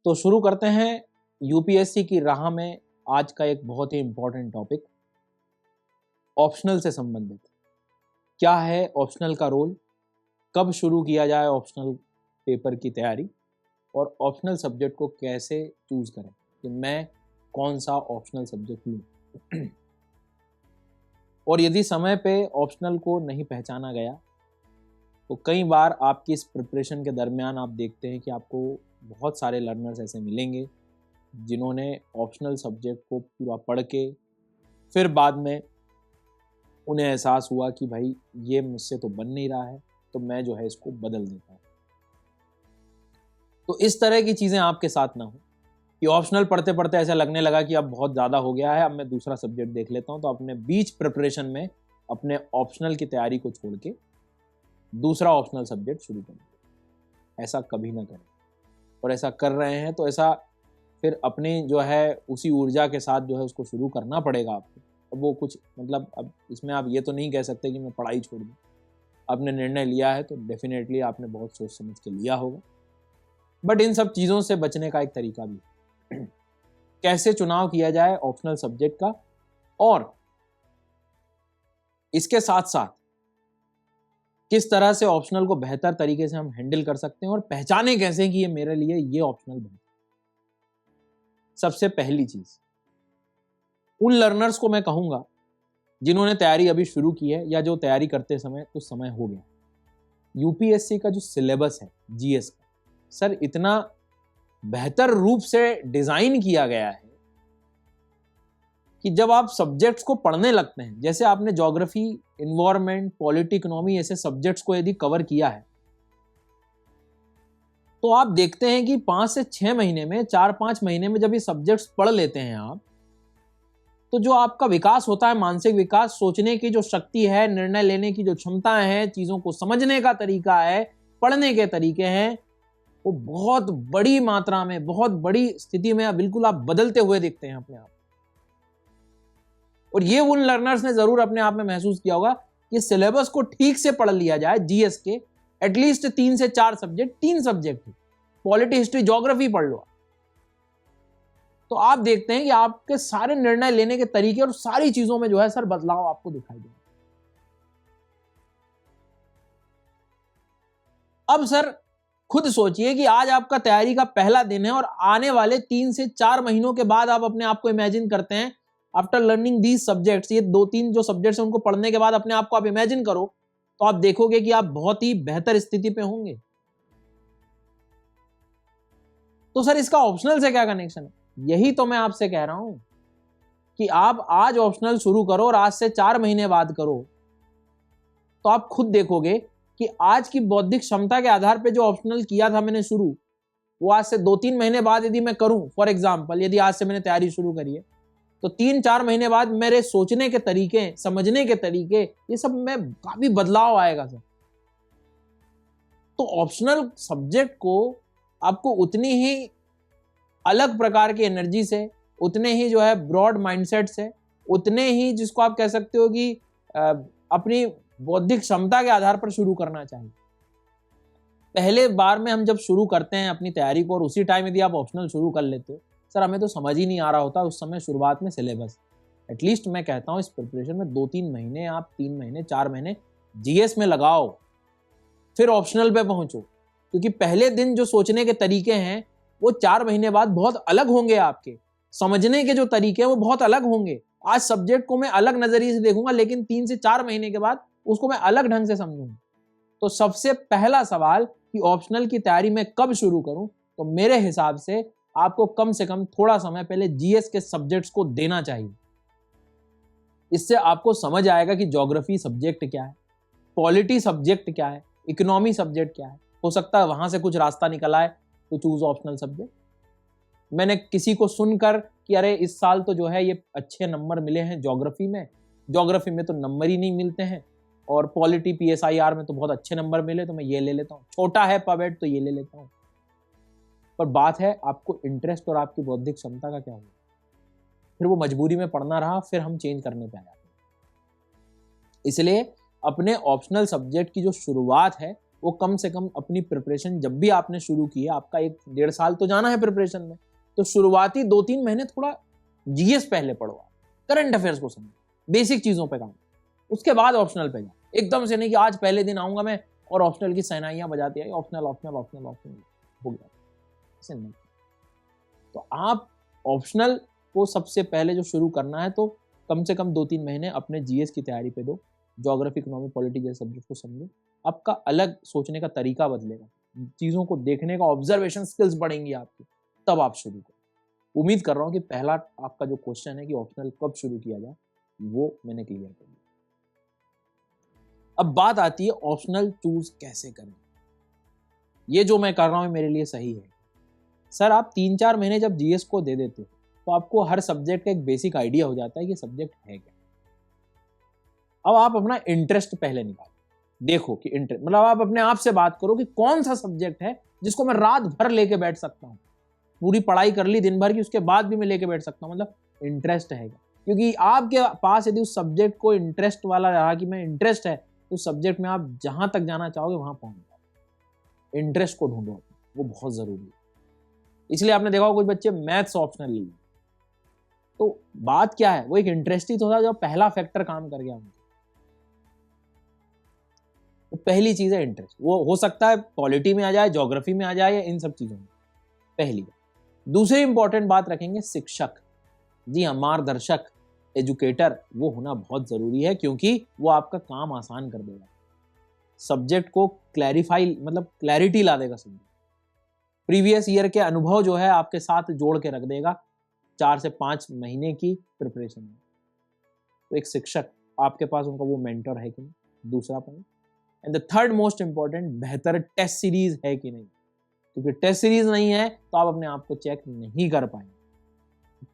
तो शुरू करते हैं यूपीएससी की राह में आज का एक बहुत ही इंपॉर्टेंट टॉपिक, ऑप्शनल से संबंधित। क्या है ऑप्शनल का रोल, कब शुरू किया जाए ऑप्शनल पेपर की तैयारी, और ऑप्शनल सब्जेक्ट को कैसे चूज करें कि मैं कौन सा ऑप्शनल सब्जेक्ट लूँ। और यदि समय पे ऑप्शनल को नहीं पहचाना गया तो कई बार आपकी इस प्रिपरेशन के दरमियान आप देखते हैं कि आपको बहुत सारे लर्नर्स ऐसे मिलेंगे जिन्होंने ऑप्शनल सब्जेक्ट को पूरा पढ़ के फिर बाद में उन्हें एहसास हुआ कि भाई ये मुझसे तो बन नहीं रहा है, तो मैं जो है इसको बदल देता हूँ। तो इस तरह की चीज़ें आपके साथ ना हो कि ऑप्शनल पढ़ते पढ़ते ऐसा लगने लगा कि अब बहुत ज़्यादा हो गया है, अब मैं दूसरा सब्जेक्ट देख लेता हूँ, तो अपने बीच प्रिपरेशन में अपने ऑप्शनल की तैयारी को छोड़ के दूसरा ऑप्शनल सब्जेक्ट शुरू करें। ऐसा कभी ना करें, और ऐसा कर रहे हैं तो ऐसा फिर अपनी जो है उसी ऊर्जा के साथ जो है उसको शुरू करना पड़ेगा आपको। अब वो कुछ मतलब अब इसमें आप ये तो नहीं कह सकते कि मैं पढ़ाई छोड़ दूँ। आपने निर्णय लिया है तो डेफिनेटली आपने बहुत सोच समझ के लिया होगा, बट इन सब चीज़ों से बचने का एक तरीका भी है। कैसे चुनाव किया जाए ऑप्शनल सब्जेक्ट का, और इसके साथ साथ किस तरह से ऑप्शनल को बेहतर तरीके से हम हैंडल कर सकते हैं और पहचाने कैसे कि ये मेरे लिए ये ऑप्शनल बने। सबसे पहली चीज, उन लर्नर्स को मैं कहूंगा जिन्होंने तैयारी अभी शुरू की है या जो तैयारी करते समय कुछ समय हो गया, यूपीएससी का जो सिलेबस है जीएस का, सर इतना बेहतर रूप से डिजाइन किया गया है कि जब आप सब्जेक्ट्स को पढ़ने लगते हैं, जैसे आपने ज्योग्राफी, इन्वायरमेंट, पॉलिटी, इकोनॉमी ऐसे सब्जेक्ट्स को यदि कवर किया है, तो आप देखते हैं कि 5 से 6 महीने में, 4-5 महीने में जब ये सब्जेक्ट्स पढ़ लेते हैं आप, तो जो आपका विकास होता है, मानसिक विकास, सोचने की जो शक्ति है, निर्णय लेने की जो क्षमता है, चीजों को समझने का तरीका है, पढ़ने के तरीके हैं, वो बहुत बड़ी मात्रा में, बहुत बड़ी स्थिति में बिल्कुल आप बदलते हुए देखते हैं अपने आप। और ये उन लर्नर्स ने जरूर अपने आप में महसूस किया होगा कि सिलेबस को ठीक से पढ़ लिया जाए, जीएस के एटलीस्ट 3 से 4 subject, 3 subject, polity, history, geography पढ़ लो, तो आप देखते हैं कि आपके सारे निर्णय लेने के तरीके और सारी चीजों में जो है सर बदलाव आपको दिखाई देगा। अब सर खुद सोचिए कि आज आपका तैयारी का पहला दिन है और आने वाले 3 से 4 महीनों के बाद आप अपने आप को इमेजिन करते हैं, आफ्टर लर्निंग दीज सब्जेक्ट्स, ये 2-3 जो सब्जेक्ट्स हैं उनको पढ़ने के बाद अपने आप को आप इमेजिन करो, तो आप देखोगे कि आप बहुत ही बेहतर स्थिति पे होंगे। तो सर इसका ऑप्शनल से क्या कनेक्शन है? यही तो मैं आपसे कह रहा हूं कि आप आज ऑप्शनल शुरू करो और आज से 4 महीने बाद करो, तो आप खुद देखोगे कि आज की बौद्धिक क्षमता के आधार पे जो ऑप्शनल किया था मैंने शुरू, वो आज से 2-3 महीने बाद यदि मैं करूं, फॉर एग्जाम्पल यदि आज से मैंने तैयारी शुरू करी है, तो 3-4 महीने बाद मेरे सोचने के तरीके, समझने के तरीके, ये सब में काफी बदलाव आएगा सर। तो ऑप्शनल सब्जेक्ट को आपको उतनी ही अलग प्रकार की एनर्जी से, उतने ही जो है ब्रॉड माइंडसेट से, उतने ही जिसको आप कह सकते हो कि अपनी बौद्धिक क्षमता के आधार पर शुरू करना चाहिए। पहले बार में हम जब शुरू करते हैं अपनी तैयारी को और उसी टाइम यदि आप ऑप्शनल शुरू कर लेते हो, सर हमें तो समझ ही नहीं आ रहा होता उस समय शुरुआत में सिलेबस। एटलीस्ट मैं कहता हूं इस प्रिपरेशन में 2-3 महीने, आप 3 महीने, 4 महीने जीएस में लगाओ, फिर ऑप्शनल पे पहुंचो, क्योंकि पहले दिन जो सोचने के तरीके हैं वो 4 महीने बाद बहुत अलग होंगे, आपके समझने के जो तरीके हैं वो बहुत अलग होंगे। आज सब्जेक्ट को मैं अलग नजरिए से देखूंगा, लेकिन 3 से 4 महीने के बाद उसको मैं अलग ढंग से समझूंगा। तो सबसे पहला सवाल कि ऑप्शनल की तैयारी मैं कब शुरू करूं, तो मेरे हिसाब से आपको कम से कम थोड़ा समय पहले जीएस के सब्जेक्ट्स को देना चाहिए। इससे आपको समझ आएगा कि ज्योग्राफी सब्जेक्ट क्या है, पॉलिटी सब्जेक्ट क्या है, इकोनॉमी सब्जेक्ट क्या है। हो सकता है वहां से कुछ रास्ता निकल आए तो चूज ऑप्शनल सब्जेक्ट। मैंने किसी को सुनकर कि अरे इस साल तो जो है ये अच्छे नंबर मिले हैं ज्योग्राफी में तो नंबर ही नहीं मिलते हैं, और पॉलिटी पीएसआईआर में तो बहुत अच्छे नंबर मिले तो मैं ये ले लेता हूँ, छोटा है पवेट तो ये ले लेता हूँ। पर बात है आपको इंटरेस्ट और आपकी बौद्धिक क्षमता का क्या हुआ, फिर वो मजबूरी में पढ़ना रहा, फिर हम चेंज करने पे आ जाते हैं। इसलिए अपने ऑप्शनल सब्जेक्ट की जो शुरुआत है वो कम से कम अपनी प्रिपरेशन जब भी आपने शुरू की है, आपका 1-1.5 साल तो जाना है प्रिपरेशन में, तो शुरुआती 2-3 महीने थोड़ा जीएस पहले पढ़ो, करंट अफेयर्स को समझो, बेसिक चीजों पे काम, उसके बाद ऑप्शनल पे जाओ। एकदम से नहीं कि आज पहले दिन आऊंगा मैं और ऑप्शनल की सहनाइयां बजाती है, ऑप्शनल ऑप्शनल ऑप्शनल ऑप्शनल हो गया, ऐसे नहीं। तो आप ऑप्शनल को सबसे पहले जो शुरू करना है तो कम से कम 2-3 महीने अपने जीएस की तैयारी पे दो, ज्योग्राफी, इकोनॉमी, पॉलिटी जैसे सब्जेक्ट को समझो, आपका अलग सोचने का तरीका बदलेगा, चीजों को देखने का ऑब्जर्वेशन स्किल्स बढ़ेंगी आपकी, तब आप शुरू करो। उम्मीद कर रहा हूँ कि पहला आपका जो क्वेश्चन है कि ऑप्शनल कब शुरू किया जाए, वो मैंने क्लियर कर दिया। अब बात आती है ऑप्शनल चूज कैसे करें। ये जो मैं कर रहा हूं मेरे लिए सही है। सर आप 3-4 महीने जब जीएस को दे देते हो तो आपको हर सब्जेक्ट का एक बेसिक आइडिया हो जाता है कि सब्जेक्ट है क्या। अब आप अपना इंटरेस्ट पहले निकालो, देखो कि इंटरेस्ट मतलब आप अपने आप से बात करो कि कौन सा सब्जेक्ट है जिसको मैं रात भर लेके बैठ सकता हूँ, पूरी पढ़ाई कर ली दिन भर की, उसके बाद भी मैं लेके बैठ सकता हूँ, मतलब इंटरेस्ट है क्या। क्योंकि आपके पास यदि उस सब्जेक्ट को इंटरेस्ट वाला रहा कि मैं इंटरेस्ट है, तो उस सब्जेक्ट में आप जहां तक जाना चाहोगे वहां पहुंच जाओगे। इंटरेस्ट को ढूंढो, वो बहुत जरूरी है। इसलिए आपने देखा होगा कुछ बच्चे मैथ्स ऑप्शनल लिए, तो बात क्या है, वो एक इंटरेस्ट ही तो था जो पहला फैक्टर काम कर गया। तो पहली चीज है इंटरेस्ट, वो हो सकता है पॉलिटी में आ जाए, ज्योग्राफी में आ जाए, या इन सब चीजों में, पहली बात। दूसरी इंपॉर्टेंट बात रखेंगे शिक्षक, जी हाँ, मार्गदर्शक, एजुकेटर, वो होना बहुत जरूरी है, क्योंकि वो आपका काम आसान कर देगा, सब्जेक्ट को क्लैरिफाई मतलब क्लैरिटी ला देगा सब्जेक्ट, प्रीवियस ईयर के अनुभव जो है आपके साथ जोड़ के रख देगा 4 से 5 महीने की प्रिपरेशन में। तो एक शिक्षक आपके पास, उनका वो मेंटर है कि नहीं, दूसरा point. And the third most important, बेहतर टेस्ट सीरीज है कि नहीं, क्योंकि टेस्ट सीरीज नहीं है तो आप अपने आप को चेक नहीं कर पाएंगे।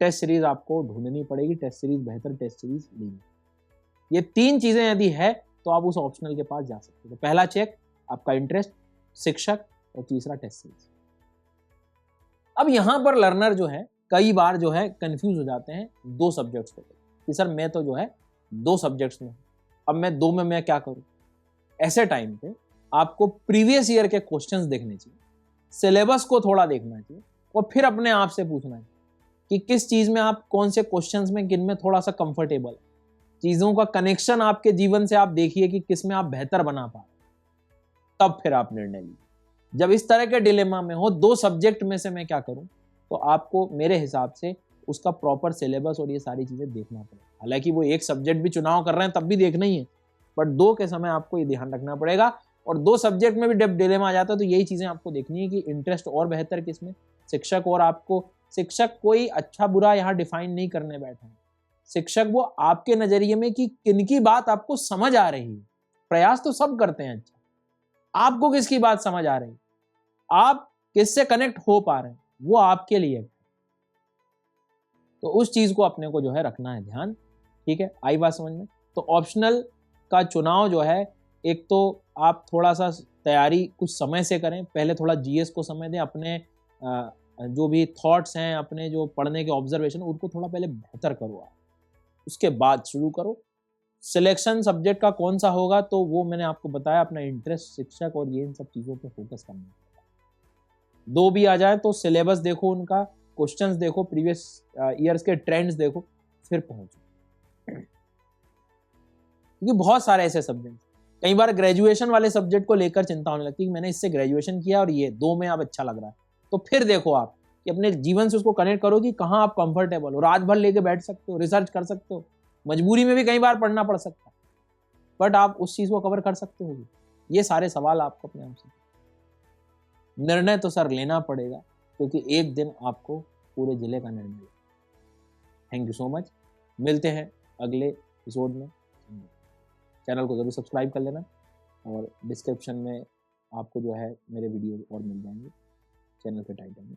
टेस्ट सीरीज आपको ढूंढनी पड़ेगी, टेस्ट सीरीज, बेहतर टेस्ट सीरीज लेनी। ये 3 चीजें यदि है तो आप उस ऑप्शनल के पास जा सकते हो। तो पहला चेक आपका इंटरेस्ट, शिक्षक, और तीसरा टेस्ट सीरीज। अब यहां पर लर्नर जो है कई बार जो है कंफ्यूज हो जाते हैं 2 सब्जेक्ट्स को, कि सर मैं तो जो है 2 सब्जेक्ट्स में, अब मैं 2 में मैं क्या करूं। ऐसे टाइम पे आपको प्रीवियस ईयर के क्वेश्चंस देखने चाहिए, सिलेबस को थोड़ा देखना चाहिए, और फिर अपने आप से पूछना है कि किस चीज में आप, कौन से क्वेश्चंस में, किन में थोड़ा सा कंफर्टेबल है, चीजों का कनेक्शन आपके जीवन से आप देखिए कि किस में आप बेहतर बना पा रहे, तब फिर आप निर्णय लीजिए। जब इस तरह के डिलेमा में हो 2 सब्जेक्ट में से मैं क्या करूं, तो आपको मेरे हिसाब से उसका प्रॉपर सिलेबस और ये सारी चीजें देखना पड़ेगा। हालांकि वो एक सब्जेक्ट भी चुनाव कर रहे हैं तब भी देखना ही है, बट 2 के समय आपको ये ध्यान रखना पड़ेगा। और 2 सब्जेक्ट में भी जब डिलेमा आ जाता है तो यही चीजें आपको देखनी है कि इंटरेस्ट और बेहतर किसमें, शिक्षक, और आपको शिक्षक कोई अच्छा बुरा यहाँ डिफाइन नहीं करने बैठा है। शिक्षक वो आपके नजरिए में कि किनकी बात आपको समझ आ रही है, प्रयास तो सब करते हैं, अच्छा आपको किसकी बात समझ आ रही है, आप किससे कनेक्ट हो पा रहे हैं, वो आपके लिए। तो उस चीज को अपने को जो है रखना है ध्यान। ठीक है, आई बात समझ में। तो ऑप्शनल का चुनाव जो है, एक तो आप थोड़ा सा तैयारी कुछ समय से करें, पहले थोड़ा जीएस को समय दें, अपने जो भी थॉट्स हैं, अपने जो पढ़ने के ऑब्जर्वेशन, उनको थोड़ा पहले बेहतर करो आप, उसके बाद शुरू करो। सिलेक्शन सब्जेक्ट का कौन सा होगा तो वो मैंने आपको बताया, अपना इंटरेस्ट, शिक्षक और ये इन सब चीज़ों पे फोकस करना है। 2 भी आ जाए तो सिलेबस देखो, उनका क्वेश्चंस देखो, प्रीवियस ईयर्स के ट्रेंड्स देखो, फिर पहुंचो। क्योंकि बहुत सारे ऐसे सब्जेक्ट, कई बार ग्रेजुएशन वाले सब्जेक्ट को लेकर चिंता होने लगती है कि मैंने इससे ग्रेजुएशन किया और ये 2 में अब अच्छा लग रहा है, तो फिर देखो आप कि अपने जीवन से उसको कनेक्ट करो कि कहाँ आप कंफर्टेबल हो, रात भर लेके बैठ सकते हो, रिसर्च कर सकते हो, मजबूरी में भी कई बार पढ़ना पड़ सकता है, बट आप उस चीज को कवर कर सकते हो। ये सारे सवाल आपको अपने आप से, निर्णय तो सर लेना पड़ेगा, क्योंकि एक दिन आपको पूरे जिले का निर्णय लेना। थैंक यू सो मच, मिलते हैं अगले एपिसोड में। चैनल को जरूर सब्सक्राइब कर लेना, और डिस्क्रिप्शन में आपको जो है मेरे वीडियो और मिल जाएंगे चैनल के टाइटल में।